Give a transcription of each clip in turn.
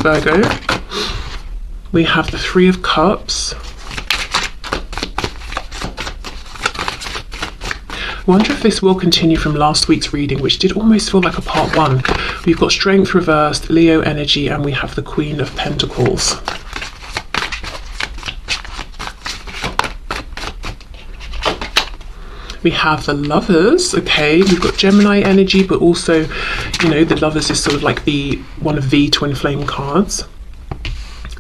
Virgo. We have the Three of Cups. I wonder if this will continue from last week's reading, which did almost feel like a part one. We've got Strength reversed, Leo energy, and we have the Queen of Pentacles. We have the Lovers. Okay, we've got Gemini energy, but also, you know, the Lovers is sort of like the one of the twin flame cards.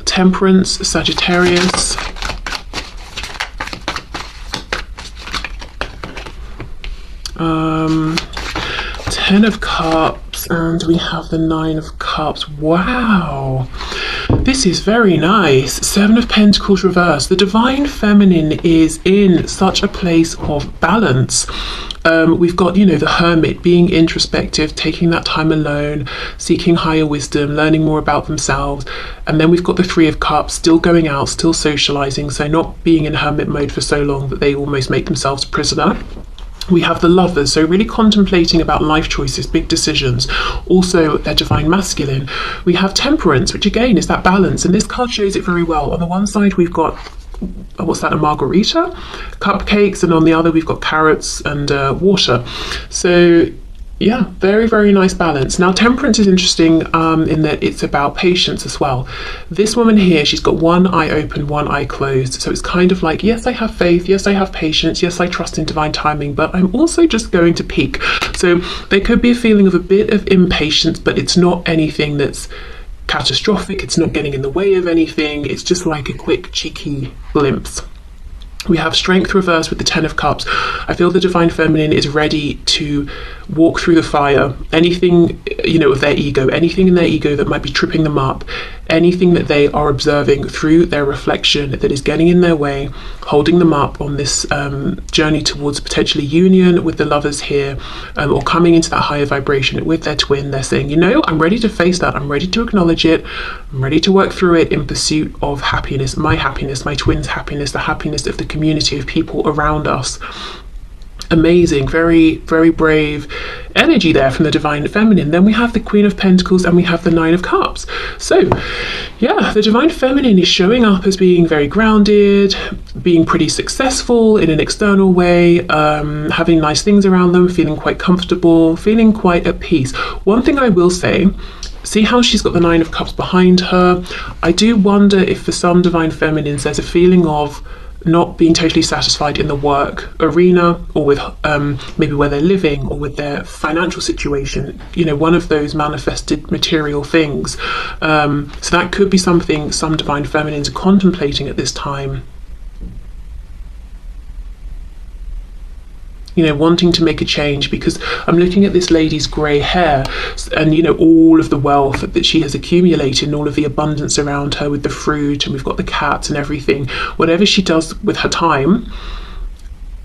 Temperance, Sagittarius. Ten of Cups, and we have the Nine of Cups. Wow, this is very nice. Seven of Pentacles reversed. The Divine Feminine is in such a place of balance. We've got, you know, the Hermit being introspective, taking that time alone, seeking higher wisdom, learning more about themselves. And then we've got the Three of Cups, still going out, still socializing, so not being in hermit mode for so long that they almost make themselves a prisoner. We have the Lovers, so really contemplating about life choices, big decisions. Also, their Divine Masculine. We have Temperance, which again is that balance, and this card shows it very well. On the one side, we've got, what's that, a margarita? Cupcakes, and on the other, we've got carrots and water. So, yeah, very, very nice balance. Now, Temperance is interesting in that it's about patience as well. This woman here, she's got one eye open, one eye closed. So it's kind of like, yes, I have faith. Yes, I have patience. Yes, I trust in divine timing, but I'm also just going to peak. So there could be a feeling of a bit of impatience, but it's not anything that's catastrophic. It's not getting in the way of anything. It's just like a quick, cheeky glimpse. We have Strength reversed with the Ten of Cups. I feel the Divine Feminine is ready to walk through the fire. Anything, you know, of their ego, anything in their ego that might be tripping them up, anything that they are observing through their reflection that is getting in their way, holding them up on this journey towards potentially union with the Lovers here, or coming into that higher vibration with their twin. They're saying, you know, I'm ready to face that. I'm ready to acknowledge it. I'm ready to work through it in pursuit of happiness, my twin's happiness, the happiness of the community of people around us. Amazing, very, very brave energy there from the Divine Feminine. Then we have the Queen of Pentacles and we have the Nine of Cups. So yeah, the Divine Feminine is showing up as being very grounded, being pretty successful in an external way, having nice things around them, feeling quite comfortable, feeling quite at peace. One thing I will say, see how she's got the Nine of Cups behind her? I do wonder if for some Divine Feminines there's a feeling of not being totally satisfied in the work arena, or with maybe where they're living, or with their financial situation, you know, one of those manifested material things. So that could be something some Divine Feminines are contemplating at this time. You know, wanting to make a change, because I'm looking at this lady's grey hair and, you know, all of the wealth that she has accumulated and all of the abundance around her with the fruit, and we've got the cats and everything. Whatever she does with her time,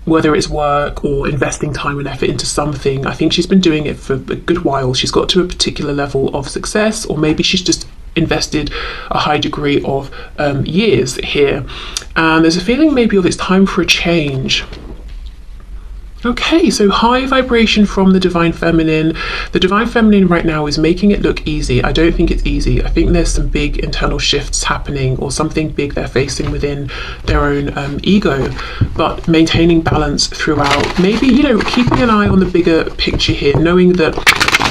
whether it's work or investing time and effort into something, I think she's been doing it for a good while. She's got to a particular level of success, or maybe she's just invested a high degree of years here. And there's a feeling maybe of it's time for a change. Okay, so high vibration from the Divine Feminine. The Divine Feminine right now is making it look easy. I don't think it's easy. I think there's some big internal shifts happening, or something big they're facing within their own ego, but maintaining balance throughout. Maybe, you know, keeping an eye on the bigger picture here, knowing that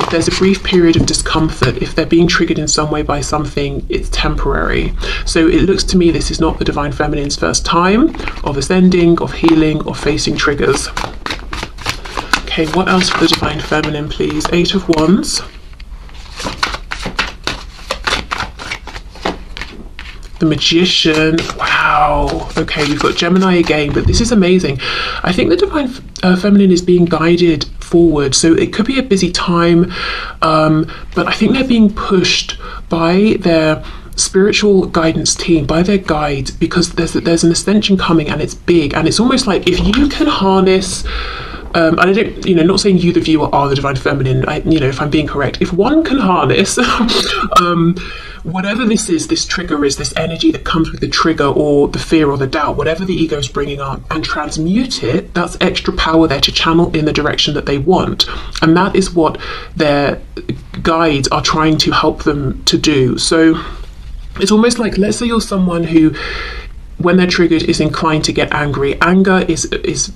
if there's a brief period of discomfort, if they're being triggered in some way by something, it's temporary. So it looks to me this is not the Divine Feminine's first time of ascending, of healing, of facing triggers. Okay, what else for the Divine Feminine, please? Eight of Wands. The Magician. Wow. Okay, we've got Gemini again, but this is amazing. I think the Divine Feminine is being guided forward, so it could be a busy time, but I think they're being pushed by their spiritual guidance team, by their guides, because there's an ascension coming, and it's big, and it's almost like if you can harness and I don't, you know, not saying you, the viewer, are the Divine Feminine, you know, if I'm being correct, if one can harness whatever this is, this trigger is, this energy that comes with the trigger, or the fear or the doubt, whatever the ego is bringing up, and transmute it, that's extra power there to channel in the direction that they want. And that is what their guides are trying to help them to do. So It's almost like, let's say you're someone who, when they're triggered, is inclined to get angry. Anger is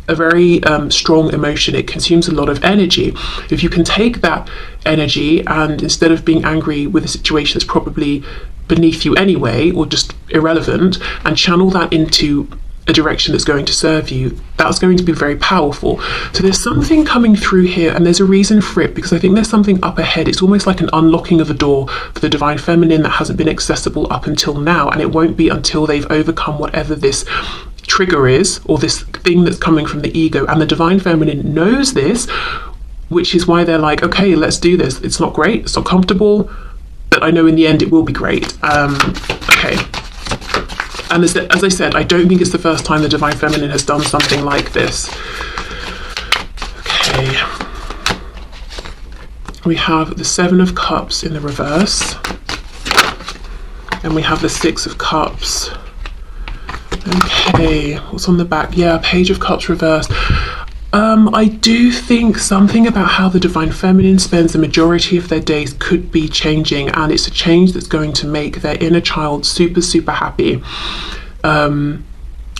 a very strong emotion. It consumes a lot of energy. If you can take that energy and, instead of being angry with a situation that's probably beneath you anyway, or just irrelevant, and channel that into a direction that's going to serve you, that's going to be very powerful. So there's something coming through here, and there's a reason for it, because I think there's something up ahead. It's almost like an unlocking of a door for the divine feminine that hasn't been accessible up until now, and it won't be until they've overcome whatever this trigger is, or this thing that's coming from the ego. And the divine feminine knows this, which is why they're like, okay, let's do this. It's not great, it's not comfortable, but I know in the end it will be great. Okay. And as I said, I don't think it's the first time the divine feminine has done something like this. Okay. We have the Seven of Cups in the reverse, and we have the Six of Cups. Okay, what's on the back? Yeah, Page of Cups reversed. I do think something about how the divine feminine spends the majority of their days could be changing, and it's a change that's going to make their inner child super, super happy.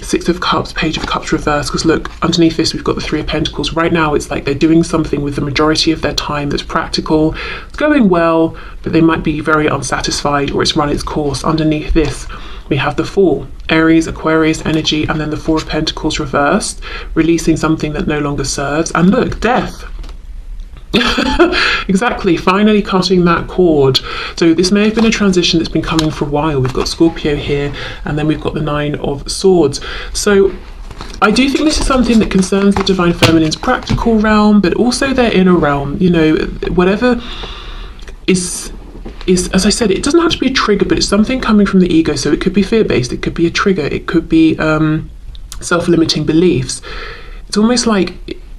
Six of Cups, Page of Cups reversed, because look, underneath this we've got the Three of Pentacles. Right now it's like they're doing something with the majority of their time that's practical, it's going well, but they might be very unsatisfied, or it's run its course. Underneath this we have the Fool, Aries, Aquarius energy, and then the Four of Pentacles reversed, releasing something that no longer serves. And look, Death. Exactly, finally cutting that cord. So this may have been a transition that's been coming for a while. We've got Scorpio here, and then we've got the Nine of Swords. So I do think this is something that concerns the divine feminine's practical realm, but also their inner realm. You know, whatever is, as I said, it doesn't have to be a trigger, but it's something coming from the ego. So it could be fear-based, it could be a trigger, it could be self-limiting beliefs. It's almost like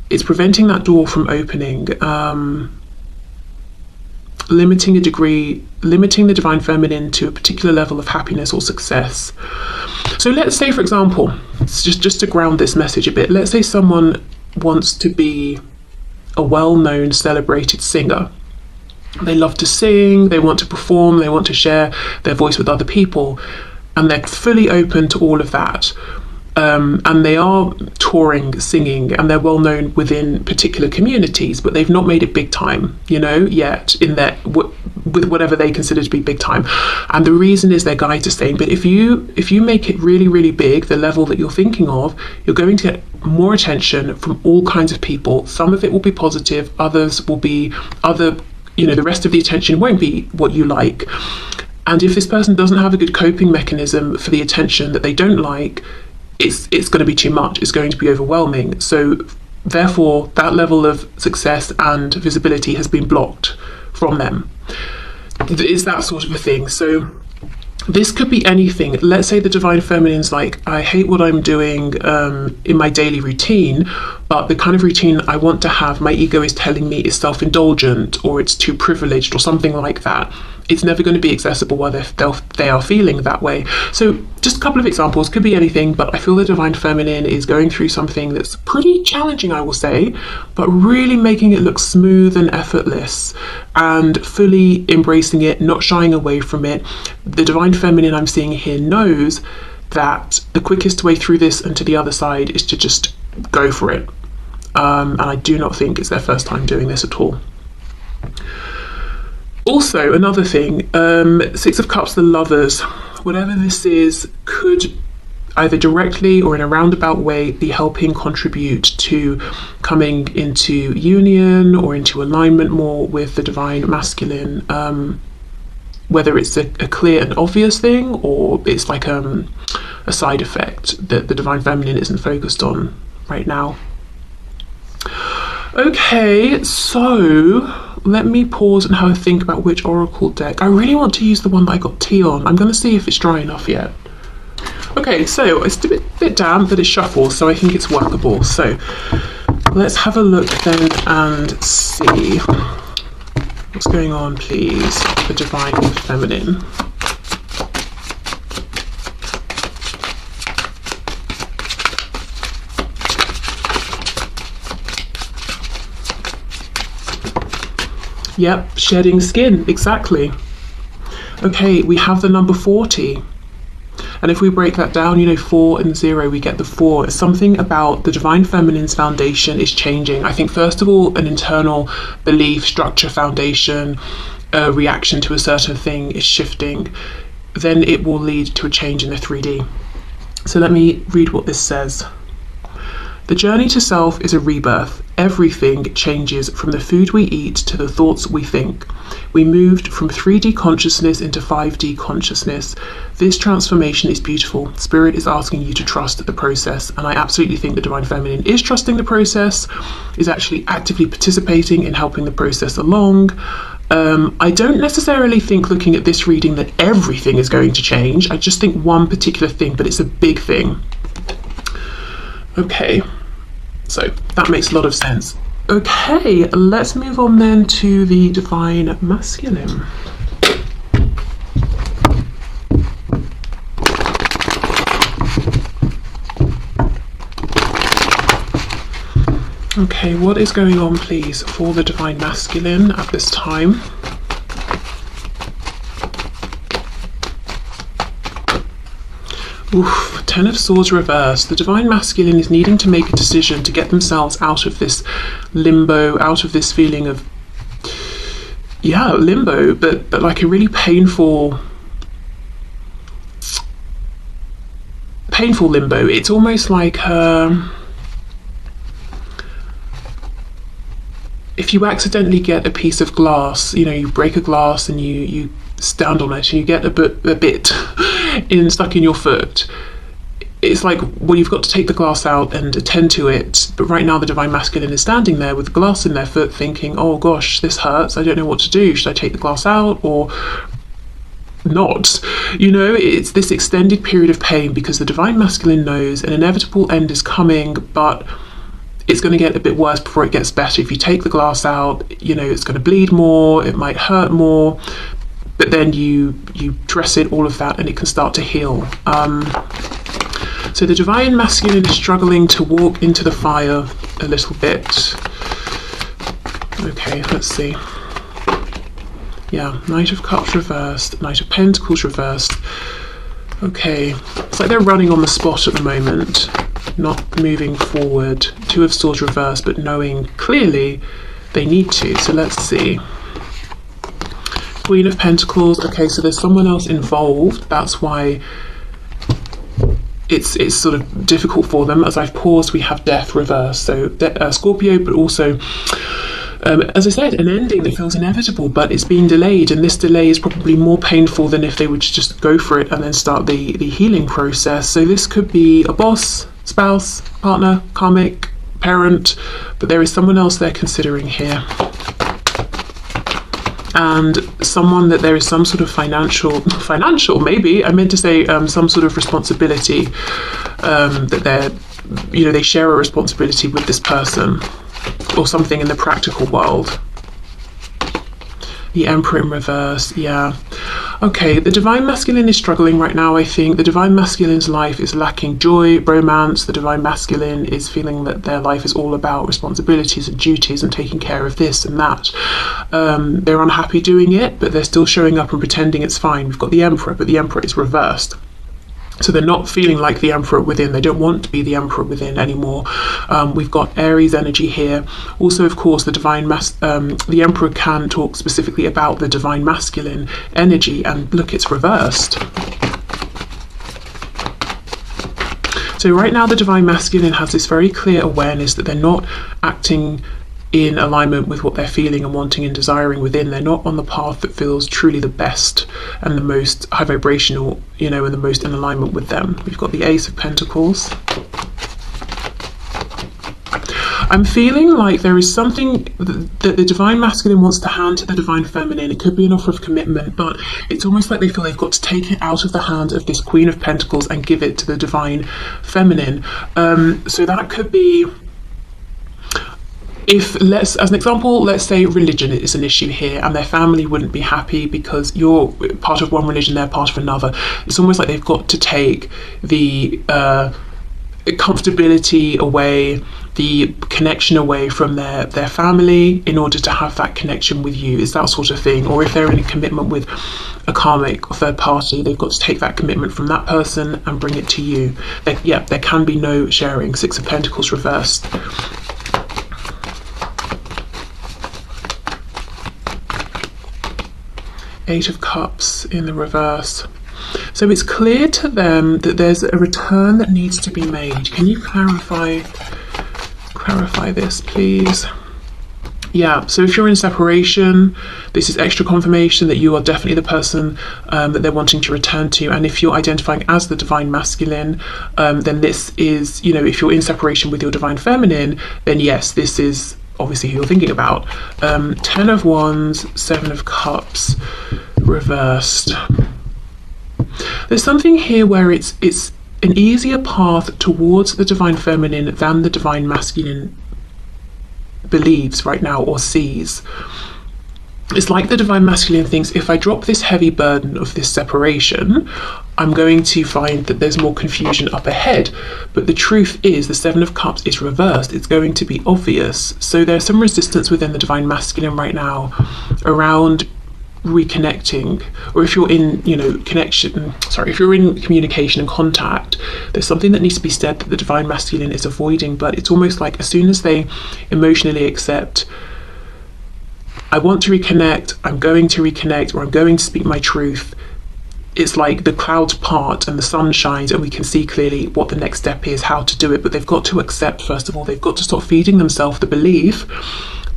it's preventing that door from opening, limiting the divine feminine to a particular level of happiness or success. So let's say, for example, just to ground this message a bit, let's say someone wants to be a well-known, celebrated singer. They love to sing, they want to perform, they want to share their voice with other people, and they're fully open to all of that. And they are touring, singing, and they're well known within particular communities, but they've not made it big time, you know, yet in their with whatever they consider to be big time. And the reason is their guides are saying, but if you make it really, really big, the level that you're thinking of, you're going to get more attention from all kinds of people. Some of it will be positive, others will be the rest of the attention won't be what you like. And if this person doesn't have a good coping mechanism for the attention that they don't like, it's going to be too much, it's going to be overwhelming. So therefore that level of success and visibility has been blocked from them. It's that sort of a thing. So this could be anything. Let's say the divine feminine's like, I hate what I'm doing in my daily routine, but the kind of routine I want to have, my ego is telling me is self-indulgent, or it's too privileged, or something like that. It's never going to be accessible while they are feeling that way. So just a couple of examples, could be anything, but I feel the divine feminine is going through something that's pretty challenging, I will say, but really making it look smooth and effortless, and fully embracing it, not shying away from it. The divine feminine I'm seeing here knows that the quickest way through this and to the other side is to just go for it. And I do not think it's their first time doing this at all. Also, another thing, Six of Cups, the Lovers, whatever this is, could either directly or in a roundabout way be helping contribute to coming into union or into alignment more with the divine masculine, whether it's a clear and obvious thing, or it's like a side effect that the divine feminine isn't focused on right now. Okay, so let me pause and have a think about which oracle deck. I really want to use the one that I got tea on. I'm going to see if it's dry enough yet. Okay, so it's a bit damp, but it shuffles, so I think it's workable. So let's have a look then and see what's going on, please, the divine feminine. Yep, shedding skin, exactly. Okay, we have the number 40. And if we break that down, you know, 4 and 0, we get the 4. Something about the Divine Feminine's foundation is changing. I think, first of all, an internal belief, structure, foundation, reaction to a certain thing is shifting. Then it will lead to a change in the 3D. So let me read what this says. The journey to self is a rebirth. Everything changes, from the food we eat to the thoughts we think. We moved from 3D consciousness into 5D consciousness. This transformation is beautiful. Spirit is asking you to trust the process. And I absolutely think the Divine Feminine is trusting the process, is actually actively participating in helping the process along. I don't necessarily think, looking at this reading, that everything is going to change. I just think one particular thing, but it's a big thing. Okay, so that makes a lot of sense. Okay, let's move on then to the Divine Masculine. Okay, what is going on, please, for the Divine Masculine at this time? Oof, 10 of Swords reversed. The Divine Masculine is needing to make a decision to get themselves out of this limbo, out of this feeling of, yeah, limbo, but like a really painful limbo. It's almost like if you accidentally get a piece of glass, you know, you break a glass and you stand on it and you get a bit stuck in your foot. It's like, well, you've got to take the glass out and attend to it, but right now the Divine Masculine is standing there with the glass in their foot thinking, oh gosh, this hurts, I don't know what to do, should I take the glass out or not? You know, it's this extended period of pain because the Divine Masculine knows an inevitable end is coming, but it's going to get a bit worse before it gets better. If you take the glass out, you know, it's going to bleed more, it might hurt more, but then you dress it, all of that, and it can start to heal. So the Divine Masculine is struggling to walk into the fire a little bit. Okay, let's see. Yeah, Knight of Cups reversed, Knight of Pentacles reversed. Okay, it's like they're running on the spot at the moment, not moving forward. 2 of Swords reversed, but knowing clearly they need to. So let's see. Queen of Pentacles. Okay, so there's someone else involved. That's why it's sort of difficult for them. As I've paused, we have Death reversed. So Scorpio, but also, as I said, an ending that feels inevitable, but it's being delayed, and this delay is probably more painful than if they would just go for it and then start the healing process. So this could be a boss, spouse, partner, karmic, parent, but there is someone else they're considering here. And someone that there is some sort of financial maybe, I meant to say some sort of responsibility, that they're, you know, they share a responsibility with this person or something in the practical world. The Emperor in reverse, yeah. Okay, the Divine Masculine is struggling right now, I think. The Divine Masculine's life is lacking joy, romance. The Divine Masculine is feeling that their life is all about responsibilities and duties and taking care of this and that. They're unhappy doing it, but they're still showing up and pretending it's fine. We've got the Emperor, but the Emperor is reversed. So they're not feeling like the Emperor within. They don't want to be the Emperor within anymore. We've got Aries energy here. Also, of course, the Emperor can talk specifically about the Divine Masculine energy, and look, it's reversed. So right now the Divine Masculine has this very clear awareness that they're not acting in alignment with what they're feeling and wanting and desiring within. They're not on the path that feels truly the best and the most high vibrational, you know, and the most in alignment with them. We've got the Ace of Pentacles. I'm feeling like there is something that the Divine Masculine wants to hand to the Divine Feminine. It could be an offer of commitment, but it's almost like they feel they've got to take it out of the hand of this Queen of Pentacles and give it to the Divine Feminine. So that could be, if, as an example, let's say religion is an issue here and their family wouldn't be happy because you're part of one religion, they're part of another. It's almost like they've got to take the comfortability away the connection away from their family in order to have that connection with you. Is that sort of thing. Or if they're in a commitment with a karmic or third party, they've got to take that commitment from that person and bring it to you. There can be no sharing. Six of Pentacles reversed. Eight of Cups in the reverse. So it's clear to them that there's a return that needs to be made. Can you clarify this, please? Yeah, so if you're in separation, this is extra confirmation that you are definitely the person that they're wanting to return to. And if you're identifying as the divine masculine, then this is, you know, if you're in separation with your divine feminine, then yes, this is obviously who you're thinking about. 10 of Wands, 7 of Cups reversed. There's something here where it's an easier path towards the divine feminine than the divine masculine believes right now or sees. It's like the divine masculine thinks, if I drop this heavy burden of this separation, I'm going to find that there's more confusion up ahead. But the truth is, the Seven of Cups is reversed. It's going to be obvious. So there's some resistance within the divine masculine right now around reconnecting, or if you're in, you know, if you're in communication and contact, there's something that needs to be said that the divine masculine is avoiding. But it's almost like as soon as they emotionally accept, I want to reconnect, I'm going to reconnect, or I'm going to speak my truth, it's like the clouds part and the sun shines and we can see clearly what the next step is, how to do it. But they've got to accept, first of all, they've got to stop feeding themselves the belief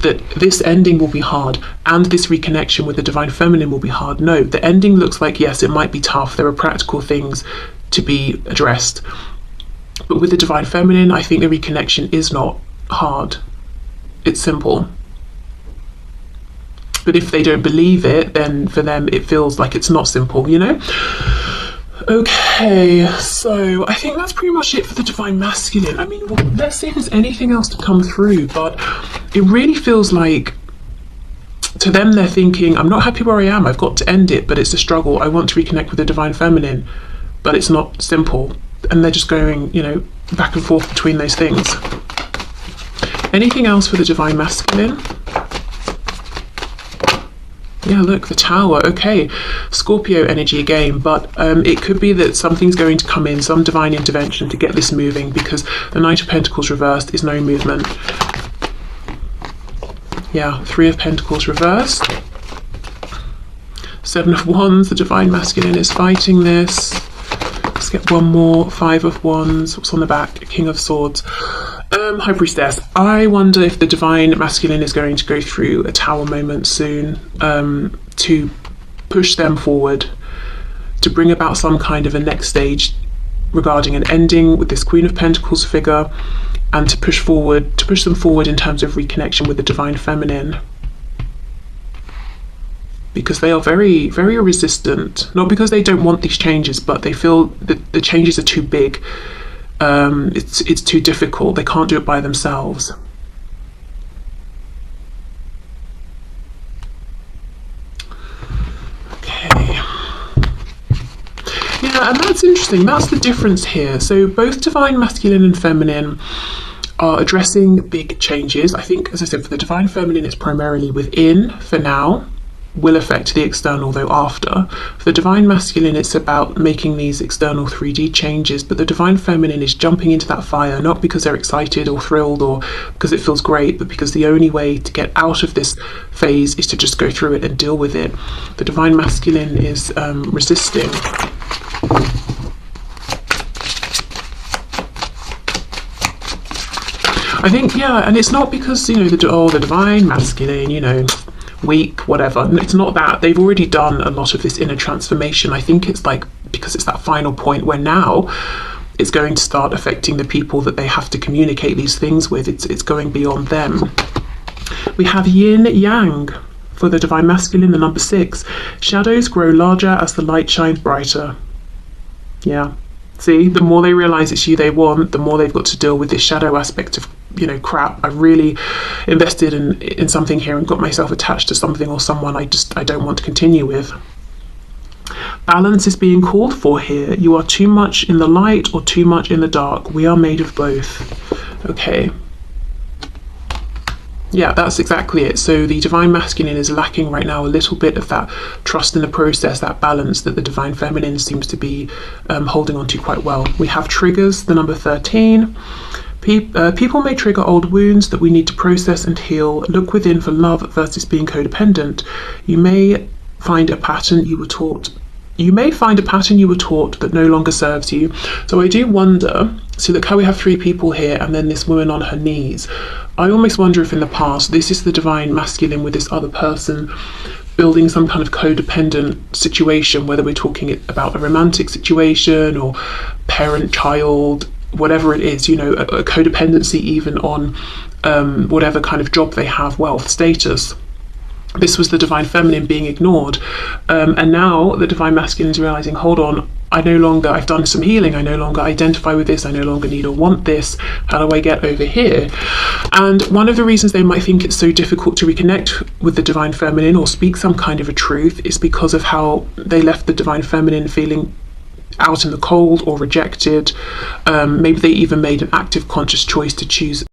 that this ending will be hard and this reconnection with the divine feminine will be hard. No, the ending looks like, yes, it might be tough. There are practical things to be addressed. But with the divine feminine, I think the reconnection is not hard. It's simple. But if they don't believe it, then for them it feels like it's not simple, you know? Okay, so I think that's pretty much it for the divine masculine. I mean, well, let's see if there's anything else to come through, but it really feels like to them they're thinking, I'm not happy where I am, I've got to end it, but it's a struggle. I want to reconnect with the divine feminine, but it's not simple. And they're just going, you know, back and forth between those things. Anything else for the divine masculine? Yeah, look, the Tower. Okay, Scorpio energy again, but it could be that something's going to come in, some divine intervention to get this moving, because the Knight of Pentacles reversed is no movement. Yeah, Three of Pentacles reversed. Seven of Wands, the divine masculine is fighting this. Let's get one more. Five of Wands. What's on the back? King of Swords. High Priestess. I wonder if the divine masculine is going to go through a Tower moment soon, to push them forward, to bring about some kind of a next stage regarding an ending with this Queen of Pentacles figure, and to push them forward in terms of reconnection with the divine feminine. Because they are very, very resistant. Not because they don't want these changes, but they feel that the changes are too big. It's too difficult. They can't do it by themselves. Okay. Yeah, and that's interesting. That's the difference here. So both divine masculine and feminine are addressing big changes. I think, as I said, for the divine feminine, it's primarily within for now. Will affect the external though after. For the divine masculine, it's about making these external 3D changes, but the divine feminine is jumping into that fire, not because they're excited or thrilled or because it feels great, but because the only way to get out of this phase is to just go through it and deal with it. The divine masculine is resisting. I think, yeah, and it's not because, you know, the divine masculine, you know, weak, whatever. It's not that. They've already done a lot of this inner transformation. I think it's like because it's that final point where now it's going to start affecting the people that they have to communicate these things with. It's going beyond them. We have yin yang for the divine masculine, the number 6. Shadows grow larger as the light shines brighter. Yeah. See, the more they realize it's you they want, the more they've got to deal with this shadow aspect of, you know, crap, I really invested in something here and got myself attached to something or someone I don't want to continue with. Balance is being called for here. You are too much in the light or too much in the dark. We are made of both. Okay. Yeah, that's exactly it. So the divine masculine is lacking right now a little bit of that trust in the process, that balance that the divine feminine seems to be holding on to quite well. We have triggers, the number 13. People may trigger old wounds that we need to process and heal. Look within for love versus being codependent. You may find a pattern you were taught. That no longer serves you. So I do wonder, so look how we have 3 people here and then this woman on her knees. I almost wonder if in the past this is the divine masculine with this other person building some kind of codependent situation, whether we're talking about a romantic situation or parent-child, whatever it is, a codependency even on whatever kind of job they have, wealth, status. This was the divine feminine being ignored, and now the divine masculine is realizing, hold on, I've done some healing, I no longer identify with this, I no longer need or want this, how do I get over here? And one of the reasons they might think it's so difficult to reconnect with the divine feminine or speak some kind of a truth is because of how they left the divine feminine feeling out in the cold or rejected. Maybe they even made an active conscious choice to choose